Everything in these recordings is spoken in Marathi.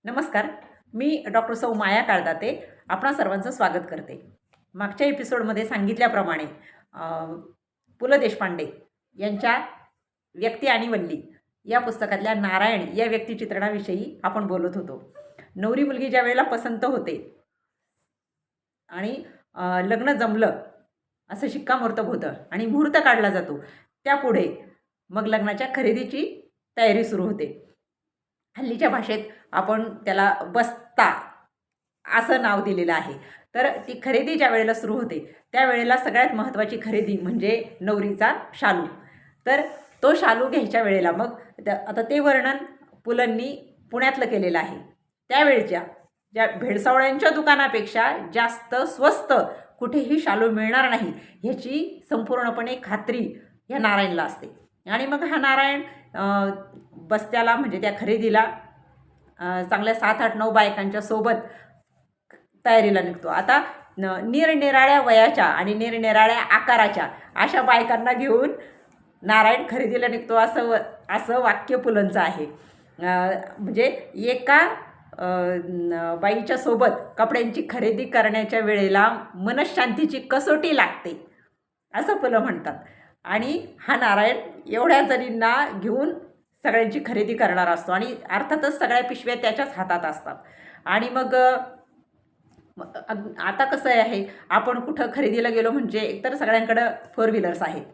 नमस्कार. मी डॉक्टर सौ माया काळदाते आपणा सर्वांचं स्वागत करते. मागच्या एपिसोडमध्ये सांगितल्याप्रमाणे पु ल देशपांडे यांच्या व्यक्ती आणि वल्ली या पुस्तकातल्या नारायण या व्यक्तिचित्रणाविषयी आपण बोलत होतो. नवरी मुलगी ज्या वेळेला पसंत होते आणि लग्न जमलं असं शिक्कामोर्तब होतं आणि मुहूर्त काढला जातो, त्यापुढे मग लग्नाच्या खरेदीची तयारी सुरू होते. हल्लीच्या भाषेत आपण त्याला बस्ता असं नाव दिलेलं आहे. तर ती खरेदी ज्या वेळेला सुरू होते त्यावेळेला सगळ्यात महत्त्वाची खरेदी म्हणजे नवरीचा शालू. तर तो शालू घ्यायच्या वेळेला मग आता ते वर्णन पुलंनी पुण्यातलं केलेलं आहे. त्यावेळच्या ज्या भेडसावळ्यांच्या दुकानापेक्षा जास्त स्वस्त कुठेही शालू मिळणार नाही ह्याची संपूर्णपणे खात्री ह्या नारायणला असते. आणि मग हा नारायण बस्त्याला म्हणजे त्या खरेदीला चांगल्या 7-8-9 बायकांच्या सोबत तयारीला निघतो. आता निरनिराळ्या वयाच्या आणि निरनिराळ्या आकाराच्या अशा बायकांना घेऊन नारायण खरेदीला निघतो असं वाक्य पुलंचं आहे. म्हणजे एका बाईच्या सोबत कपड्यांची खरेदी करण्याच्या वेळेला मनःशांतीची कसोटी लागते असं पुलं म्हणतात. आणि हा नारायण एवढ्या जणींना घेऊन सगळ्यांची खरेदी करणार असतो आणि अर्थातच सगळ्या पिशव्या त्याच्याच हातात असतात. आणि मग आता कसं आहे, आपण कुठं खरेदीला गेलो म्हणजे एकतर सगळ्यांकडं 4 व्हीलर्स आहेत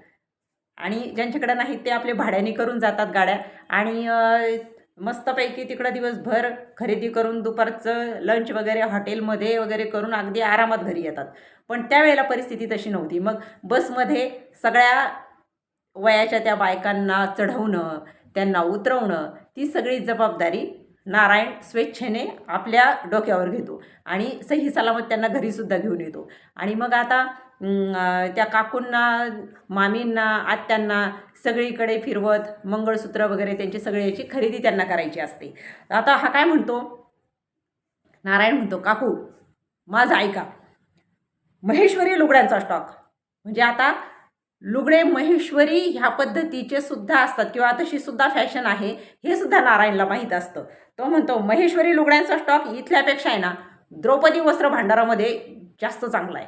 आणि ज्यांच्याकडं नाहीत ते आपले भाड्याने करून जातात गाड्या आणि मस्तपैकी तिकडं दिवसभर खरेदी करून दुपारचं लंच वगैरे हॉटेलमध्ये वगैरे करून अगदी आरामात घरी येतात. पण त्यावेळेला परिस्थिती तशी नव्हती. मग बसमध्ये सगळ्या वयाच्या त्या बायकांना चढवणं, त्यांना उतरवणं, ती सगळी जबाबदारी नारायण स्वेच्छेने आपल्या डोक्यावर घेतो आणि सही सलामत त्यांना घरीसुद्धा घेऊन येतो. आणि मग आता त्या काकूंना, मामींना, आत्यांना सगळीकडे फिरवत मंगळसूत्र वगैरे त्यांची सगळ्याची खरेदी त्यांना करायची असते. आता हा काय म्हणतो, नारायण म्हणतो, काकू माझं ऐका, महेश्वरी लुगड्यांचा स्टॉक. म्हणजे आता लुगडे महेश्वरी ह्या पद्धतीचे सुद्धा असतात किंवा तशी सुद्धा फॅशन आहे हे सुद्धा नारायणला माहीत असतं. तो म्हणतो महेश्वरी लुगड्यांचा स्टॉक इथल्यापेक्षा आहे ना द्रौपदी वस्त्र भांडारामध्ये जास्त चांगला आहे.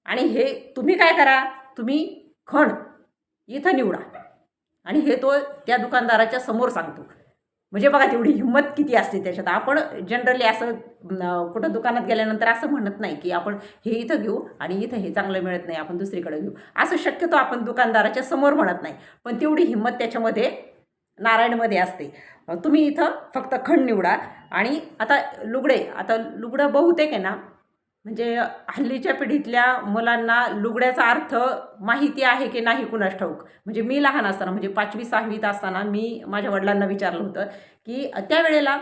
आणि हे तुम्ही काय करा, तुम्ही खण इथं निवडा. आणि हे तो त्या दुकानदाराच्या समोर सांगतो. म्हणजे बघा तेवढी हिंमत किती असते त्याच्यात. आपण जनरली असं कुठं दुकानात गेल्यानंतर असं म्हणत नाही की आपण हे इथं घेऊ आणि इथं हे चांगलं मिळत नाही आपण दुसरीकडे घेऊ, असं शक्यतो आपण दुकानदाराच्या समोर म्हणत नाही. पण तेवढी हिंमत त्याच्यामध्ये नारायणमध्ये असते. तुम्ही इथं फक्त खण निवडा. आणि आता लुगडं बहुतेक आहे ना, म्हणजे हल्लीच्या पिढीतल्या मुलांना लुगड्याचा अर्थ माहिती आहे की नाही कुणास ठाऊक. म्हणजे मी लहान असताना म्हणजे 5वी-6वीत असताना मी माझ्या वडिलांना विचारलं होतं की त्यावेळेला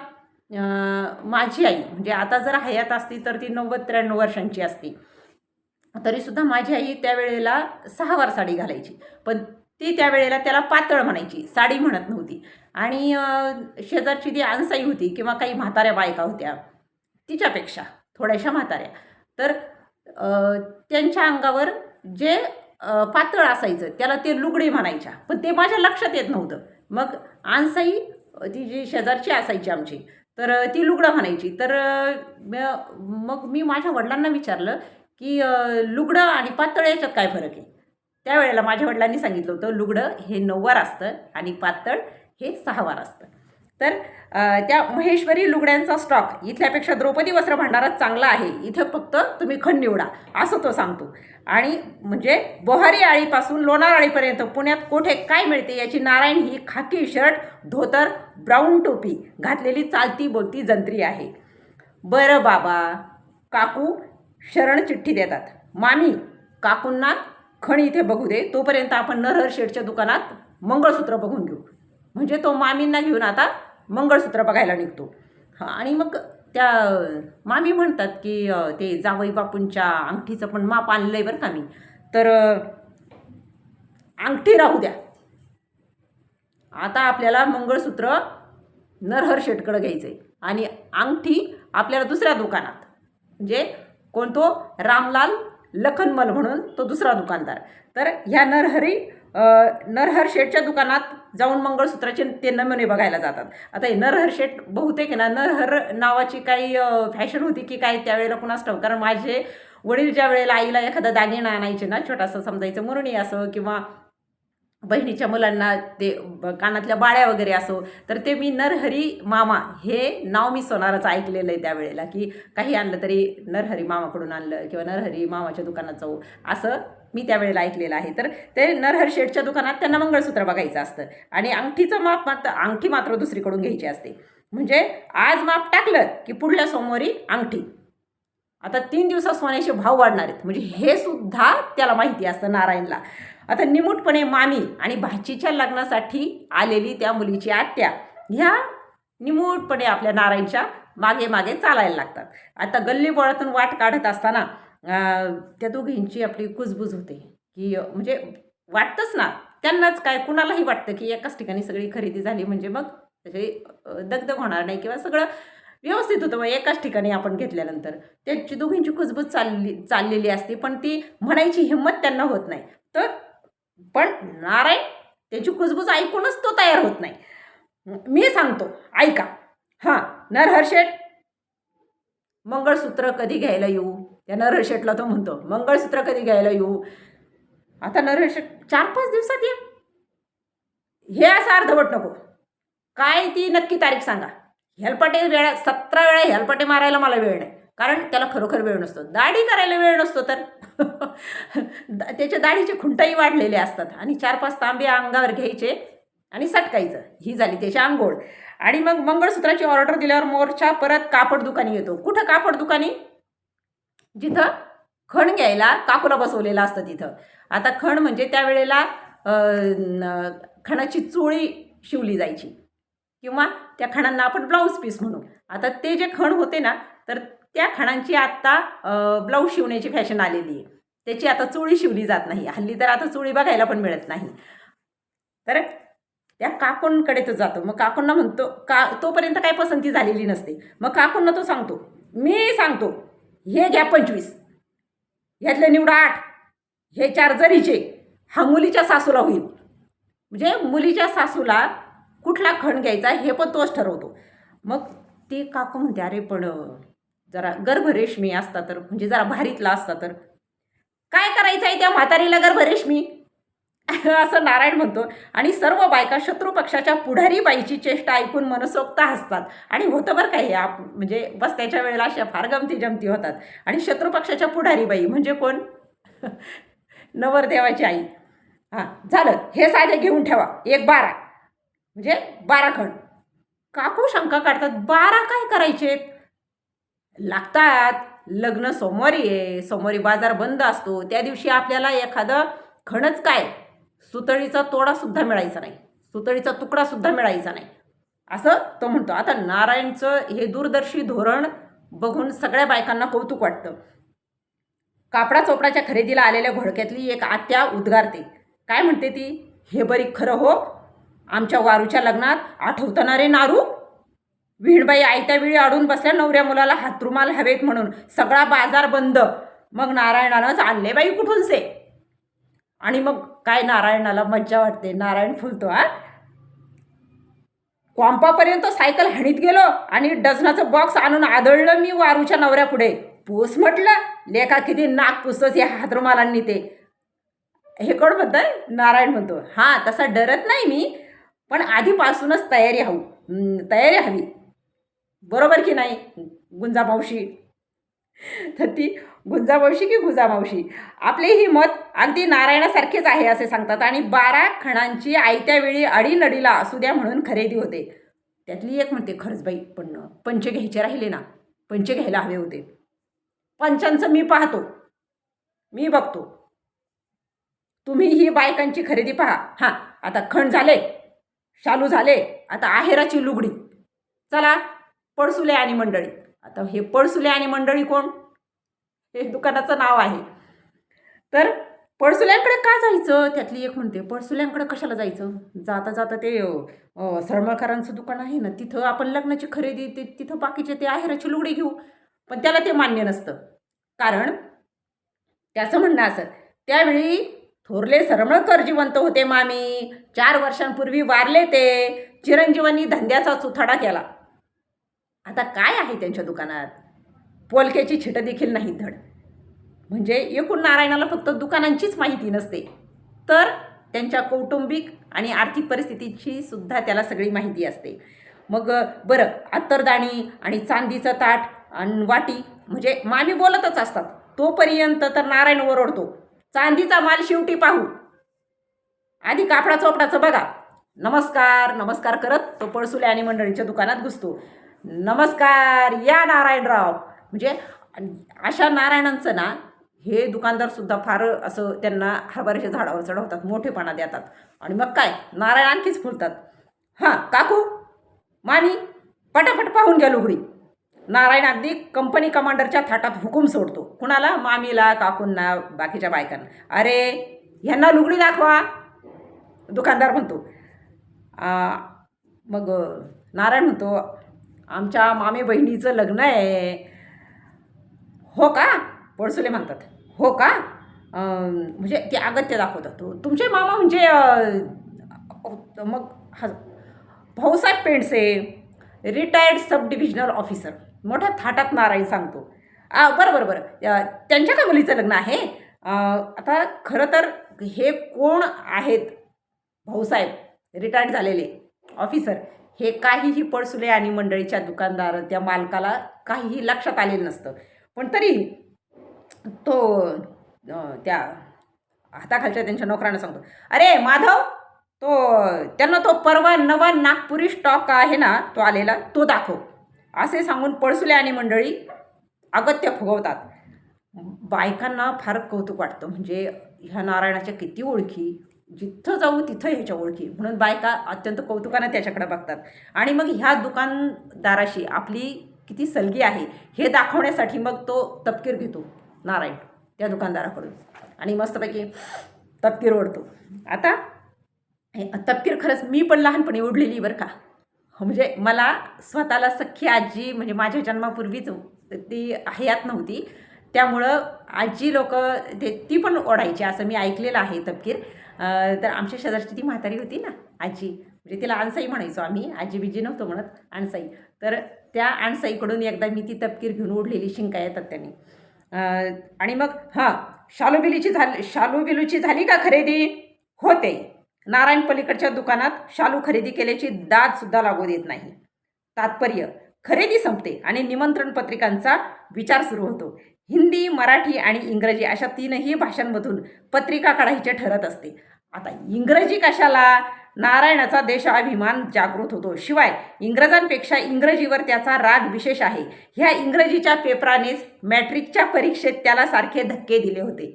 माझी आई म्हणजे आता जर हयात असती तर ती 90-93 वर्षांची असती, तरीसुद्धा माझी आई त्यावेळेला 6वार साडी घालायची. पण ती त्यावेळेला त्याला पातळ म्हणायची, साडी म्हणत नव्हती. आणि शेजारची ती आणसाई होती किंवा काही म्हाताऱ्या बायका होत्या तिच्यापेक्षा थोड्याशा म्हाताऱ्या, तर त्यांच्या अंगावर जे पातळ असायचं त्याला ते लुगडे म्हणायच्या. पण ते माझ्या लक्षात येत नव्हतं. मग आणसाई ती जी शेजारची असायची आमची, तर ती लुगडं म्हणायची. तर मग मी माझ्या वडिलांना विचारलं की लुगडं आणि पातळ याच्यात काय फरक आहे. त्यावेळेला माझ्या वडिलांनी सांगितलं होतं लुगडं हे 9वार असतं आणि पातळ हे 6वार असतं. तर त्या महेश्वरी लुगड्यांचा स्टॉक इथल्यापेक्षा द्रौपदी वस्त्र भांडारात चांगला आहे, इथं फक्त तुम्ही खण निवडा असं तो सांगतो. आणि म्हणजे बोहारी आळीपासून लोणार आळीपर्यंत पुण्यात कोठे काय मिळते याची नारायण ही खाकी शर्ट, धोतर, ब्राऊन टोपी घातलेली चालती बोलती जंत्री आहे. बरं बाबा, काकू शरण चिठ्ठी देतात. मामी काकूंना खण इथे बघू दे, तोपर्यंत आपण नरहर शेठच्या दुकानात मंगळसूत्र बघून घेऊ. म्हणजे तो मामींना घेऊन आता मंगळसूत्र बघायला निघतो. आणि मग त्या मामी म्हणतात की ते जावई बापूंच्या अंगठीचं पण माप आणलं आहे बरं का मी, तर अंगठी राहू द्या. आता आपल्याला मंगळसूत्र नरहर शेठकडं घ्यायचं आहे आणि अंगठी आपल्याला दुसऱ्या दुकानात, म्हणजे कोणतो रामलाल लखनमल म्हणून तो दुसरा दुकानदार. तर ह्या नरहरी नरहर शेठच्या दुकानात जाऊन मंगळसूत्राचे ते नमुने बघायला जातात. आता हे नरहर शेठ बहुतेक आहे ना, नरहर नावाची काही फॅशन होती की काय त्यावेळेला कुणास ठाऊक. कारण माझे वडील ज्या वेळेला आईला एखादा दागिना आणायचे ना, छोटासा समजायचं मुरणी असं किंवा बहिणीच्या मुलांना ते कानातल्या बाळ्या वगैरे असो, तर ते मी नरहरी मामा हे नाव मी सोनाराच ऐकलेलं आहे त्यावेळेला, की काही आणलं तरी नरहरी मामाकडून आणलं किंवा नरहरी मामाच्या दुकानात जाऊ असं मी त्यावेळेला ऐकलेलं आहे. तर ते नरहर शेठच्या दुकानात त्यांना मंगळसूत्र बघायचं असतं आणि अंगठीचं माप अंगठी मात्र दुसरीकडून घ्यायची असते. म्हणजे आज माप टाकलं की पुढल्या सोमवारी अंगठी. आता 3 दिवसात सोन्याचे भाव वाढणार आहेत म्हणजे हे सुद्धा त्याला माहिती असतं नारायणला. आता निमूटपणे मामी आणि भाचीच्या लग्नासाठी आलेली त्या मुलीची आत्या ह्या निमूटपणे आपल्या नारायणच्या मागे मागे चालायला लागतात. आता गल्लीबोळातून वाट काढत असताना त्या दोघींची आपली कुजबुज होते की म्हणजे वाटतंच ना त्यांनाच काय कुणालाही वाटतं की एकाच ठिकाणी सगळी खरेदी झाली म्हणजे मग त्याची दगदग होणार नाही किंवा सगळं व्यवस्थित होतं. मग एकाच ठिकाणी आपण घेतल्यानंतर त्यांची दोघींची कुजबुज चाललेली असते पण ती म्हणायची हिंमत त्यांना होत नाही. तर पण नारायण त्याची कुजबुज ऐकूनच तो तयार होत नाही. मी सांगतो ऐका. हां, नरहर शेठ मंगळसूत्र कधी घ्यायला येऊ. त्या नरहर शेठला तो म्हणतो मंगळसूत्र कधी घ्यायला येऊ. आता नरहर शेठ 4-5 दिवसात ये. हे असं अर्धवट नको. काय ती नक्की तारीख सांगा. हेलपाटे 17 वेळा हेलपाटे मारायला मला वेळ नाही. कारण त्याला खरोखर वेळ नसतो. दाढी करायला वेळ नसतो तर त्याच्या दाढीचे खुंटाही वाढलेले असतात आणि 4-5 तांबे अंगावर घ्यायचे आणि सटकायचं. ही झाली त्याची अंघोळ. आणि मग मंगळसूत्राची ऑर्डर दिल्यावर मोर्चा परत कापड दुकानी येतो. कुठं कापड दुकानी? जिथं खण घ्यायला काकूला बसवलेलं असतं तिथं. आता खण म्हणजे त्यावेळेला खणाची चोळी शिवली जायची किंवा त्या खणांना आपण ब्लाऊज पीस म्हणू. आता ते जे खण होते ना तर त्या खणांची आत्ता ब्लाऊज शिवण्याची फॅशन आलेली आहे. त्याची आता चोळी शिवली जात नाही. हल्ली तर आता चोळी बघायला पण मिळत नाही. तर त्या काकूंकडे तो जातो. मग काकूंना म्हणतो तोपर्यंत काही पसंती झालेली नसते. मग काकूंना तो सांगतो मी सांगतो हे घ्या 25, ह्यातले निवडा 8, हे 4 जरीचे. हा मुलीच्या सासूला होईल. म्हणजे मुलीच्या सासूला कुठला खण घ्यायचा हे पण तोच ठरवतो. मग ती काकू म्हणते अरे पण जरा गर्भरेशमी असता तर म्हणजे जरा भारीतला असता तर. काय करायचं आहे त्या म्हातारीला गर्भरेशमी असं नारायण म्हणतो. आणि सर्व बायका शत्रुपक्षाच्या पुढारी बाईची चेष्टा ऐकून मनसोक्त हसतात. आणि होतं बरं काय हे म्हणजे बस त्याच्या वेळेला अशा फार गमती जमती होतात. आणि शत्रुपक्षाच्या पुढारी बाई म्हणजे कोण? नवरदेवाची आई. हां झालं हे साधे घेऊन ठेवा. 1-12 म्हणजे 12 खण. काकू शंका काढतात 12 काय करायचे लागतात. लग्न सोमवारी आहे. सोमवारी बाजार बंद असतो. त्या दिवशी आपल्याला एखादं खणच काय सुतळीचा तोडासुद्धा मिळायचा नाही. सुतळीचा तुकडासुद्धा मिळायचा नाही असं तो म्हणतो. आता नारायणचं हे दूरदर्शी धोरण बघून सगळ्या बायकांना कौतुक वाटतं. कापडा चोपडाच्या खरेदीला आलेल्या घोडक्यातली एक आत्या उद्गारते. काय म्हणते ती? हे बरी खरं हो. आमच्या वारूच्या लग्नात आठवताना रे नारू. विणबाई आयत्या वेळी अडून बसल्या नवऱ्या मुलाला हातरुमाल हवेत म्हणून. सगळा बाजार बंद. मग नारायणानंच आणले बाई कुठूनसे. आणि मग काय नारायणाला मज्जा वाटते. नारायण फुलतो. कॉम्पापर्यंत सायकल हाणीत गेलो आणि डझनाचं बॉक्स आणून आदळलं मी वारूच्या नवऱ्यापुढे. पूस म्हटलं लेखा किती नाक पुसतोस या हातरुमालांनी ते. हे कोण म्हणतंय? नारायण म्हणतो. हां तसा डरत नाही मी पण आधीपासूनच तयारी हवी. बरोबर की नाही गुंजामावशी? तर ती गुंजामावशी की गुजामावशी आपले ही मत अगदी नारायणासारखेच आहे असे सांगतात. आणि 12 खणांची आयत्या वेळी अडीनडीला असू द्या म्हणून खरेदी होते. त्यातली एक म्हणते खरंच बाई पण पंचे घ्यायचे राहिले ना. पंचे घ्यायला हवे होते. पंचांचं मी पाहतो. मी बघतो. तुम्ही ही बायकांची खरेदी पहा. हां आता खण झाले, शालू झाले, आता आहेराची लुगडी. चला पळसुले आणि मंडळी. आता हे पळसुले आणि मंडळी कोण? हे दुकानाचं नाव आहे. तर पळसुल्यांकडे का जायचं? त्यातली एक म्हणते पळसुल्यांकडे कशाला जायचं. जाता जाता ते सरमळकरांचं दुकान आहे ना तिथं आपण लग्नाची खरेदी तिथं बाकीचे ते आहेराची लुगडी घेऊ. पण त्याला ते मान्य नसतं. कारण त्याचं म्हणणं असं त्यावेळी थोरले सरमळकर जिवंत होते मामी, 4 वर्षांपूर्वी वारले ते. चिरंजीवांनी धंद्याचा चुथाडा केला. आता काय आहे त्यांच्या दुकानात? पोलक्याची छिटं देखील नाही धड. म्हणजे एकूण नारायणाला फक्त दुकानांचीच माहिती नसते, तर त्यांच्या कौटुंबिक आणि आर्थिक परिस्थितीची सुद्धा त्याला सगळी माहिती असते. मग बरं, अत्तरदाणी आणि चांदीचं ताट आणि वाटी म्हणजे मामी बोलतच असतात. तोपर्यंत तर नारायण ओरडतो, चांदीचा माल शेवटी पाहू, आधी कापडा चोपडाचं बघा. नमस्कार नमस्कार करत तो पळसुले आणि मंडळीच्या दुकानात घुसतो. नमस्कार, या नारायणराव. म्हणजे अशा नारायणांचं ना हे दुकानदारसुद्धा फार असं त्यांना हरभऱ्याच्या झाडावर चढवतात, मोठेपणा देतात. आणि मग काय, नारायण आणखीच फुलतात. हां काकू, मामी, पटापट पाहून घ्या लुगडी. नारायण अगदी कंपनी कमांडरच्या थाटात हुकूम सोडतो. कुणाला? मामीला, काकूंना, बाकीच्या बायकांना. अरे ह्यांना लुगडी दाखवा, दुकानदार म्हणतो. मग नारायण म्हणतो, आमच्या मामी बहिणीचं लग्न आहे. हो का? पळसुले म्हणतात. हो का? म्हणजे ते अगत्य दाखवतात. तुमचे मामा म्हणजे मग भाऊसाहेब पेंडसे, रिटायर्ड सब डिव्हिजनल ऑफिसर. मोठ्या थाटात नारायण सांगतो. बरं त्यांच्या का मुलीचं लग्न आहे? आता खरं तर हे कोण आहेत भाऊसाहेब रिटायर्ड झालेले ऑफिसर, हे काहीही पळसुले आणि मंडळीच्या दुकानदार त्या मालकाला काहीही लक्षात आलेलं नसतं. पण तरी तो त्या हाताखालच्या त्यांच्या नोकरांना सांगतो, अरे माधव, त्यांना तो परवा नवा नागपुरी स्टॉक आहे ना, तो आलेला, तो दाखव. असे सांगून पळसुले आणि मंडळी अगत्य फुगवतात. बायकांना फार कौतुक वाटतं. म्हणजे ह्या नारायणाच्या किती ओळखी, जिथं जाऊ तिथं ह्याच्या ओळखी, म्हणून बायका अत्यंत कौतुकाने त्याच्याकडे बघतात. आणि मग ह्या दुकानदाराशी आपली किती सलगी आहे हे दाखवण्यासाठी मग तो तपकीर घेतो नारायण त्या दुकानदाराकडून आणि मस्तपैकी तपकीर ओढतो. आता तपकीर खरंच मी पण लहानपणी ओढलेली बरं का. म्हणजे मला स्वतःला सख्खी आजी म्हणजे माझ्या जन्मापूर्वीच ती हयात नव्हती, त्यामुळं आजी लोक ती पण ओढायची असं मी ऐकलेलं आहे तपकीर. तर आमच्या शेजारची ती म्हातारी होती ना आजी, म्हणजे तिला अणसाई म्हणायचो आम्ही, आजी बिजी नव्हतो म्हणत, अणसाई. तर त्या अणसाईकडून एकदा मी ती तपकीर घेऊन ओढलेली, शिंका येतात त्यांनी. आणि मग शालू बिलूची झाली का खरेदी? होते. नारायण पलीकडच्या दुकानात शालू खरेदी केल्याची दादसुद्धा लागू देत नाही. तात्पर्य, खरेदी संपते आणि निमंत्रण पत्रिकांचा विचार सुरू होतो. हिंदी, मराठी आणि इंग्रजी अशा 3ही भाषांमधून पत्रिका काढायचे ठरत असते. आता इंग्रजी कशाला? नारायणाचा देशाभिमान जागृत होतो. शिवाय इंग्रजांपेक्षा इंग्रजीवर त्याचा राग विशेष आहे. ह्या इंग्रजीच्या पेपरानेच मॅट्रिकच्या परीक्षेत त्याला सारखे धक्के दिले होते.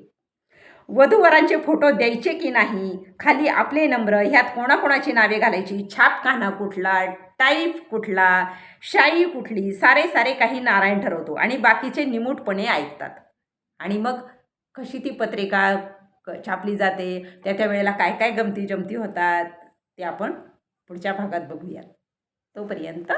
वधूवरांचे फोटो द्यायचे की नाही, खाली आपले नंबर, ह्यात कोणाकोणाची नावे घालायची, छापखाना कुठला, टाईप कुठला, शाई कुठली, सारे काही नारायण ठरवतो आणि बाकीचे निमूटपणे ऐकतात. आणि मग कशी ती पत्रिका छापली जाते, त्या वेळेला काय काय गमती जमती होतात ते आपण पुढच्या भागात बघूया. तोपर्यंत